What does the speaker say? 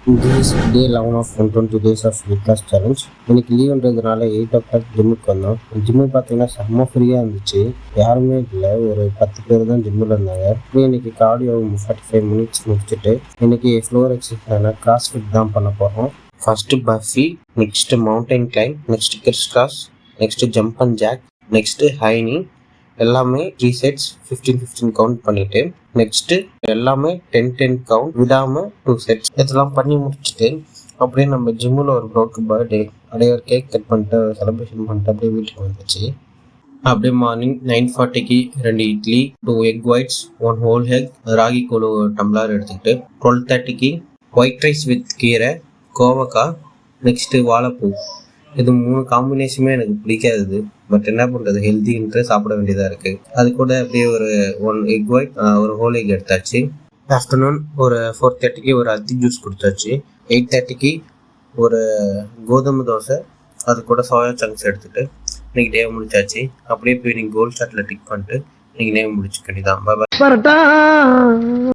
This is day 11 of 120 days of weight loss challenge. இன்னைக்கு லீவ்ன்றதுனால 8 o'clock ஜிம்முக்கு வந்தோம். Gym பார்த்தீங்கன்னா செம்ம ஃப்ரீயாக இருந்துச்சு. யாருமே இல்லை, ஒரு 10 பேர் தான் ஜிம்மில் இருந்தாங்க. இன்னைக்கு கார்டியோ 45 மினிட்ஸ் முடிச்சுட்டு இன்னைக்கு ஃப்ளோர் எக்ஸசைஸான கிராஸ்ஃபிட் தான் பண்ண போகிறோம். ஃபர்ஸ்ட் பஃபி, next mountain climb, next criss cross, next jump and jack, next high knee. எல்லாமே 3 sets 15-15 கவுண்ட் பண்ணிட்டு நெக்ஸ்ட் எல்லாமே 10-10 கவுண்ட் விடாம 2 sets இதெல்லாம் பண்ணி முடிச்சுட்டு அப்படியே நம்ம ஜிம்மில் ஒரு ப்ரோக்கு பர்த்டே அப்படியே ஒரு கேக் கட் பண்ணிட்டு செலிப்ரேஷன் பண்ணிட்டு அப்படியே வீட்டுக்கு வந்துச்சு. அப்படியே மார்னிங் 9:40க்கு 2 idli, 2 egg whites, 1 whole egg, ragi கூழ் டம்ளர் எடுத்துக்கிட்டு 12:30க்கு ஒயிட் ரைஸ் வித் கீரை, கோவக்காய், நெக்ஸ்ட்டு வாழைப்பூ. இது 3 காம்பினேஷனுமே எனக்கு பிடிக்காது. பட் என்ன பண்ணுறது, ஹெல்த்தின்ட்டு சாப்பிட வேண்டியதாக இருக்குது. அது கூட அப்படியே ஒரு 1 எக் ஒயிட், ஒரு ஹோல் எக் எடுத்தாச்சு. ஆஃப்டர்நூன் ஒரு 4:30க்கு ஒரு அத்தி ஜூஸ் கொடுத்தாச்சு. 8:30க்கு ஒரு கோதுமை தோசை, அது கூட சோயா சங்க்ஸ் எடுத்துகிட்டு இன்றைக்கி டே முடிச்சாச்சு. அப்படியே போய் நீங்கள் கோல்ட் ஸ்டார்ட்டில் டிக் பண்ணிட்டு இன்றைக்கி டே முடிச்சுக்க வேண்டியதான். பாய்.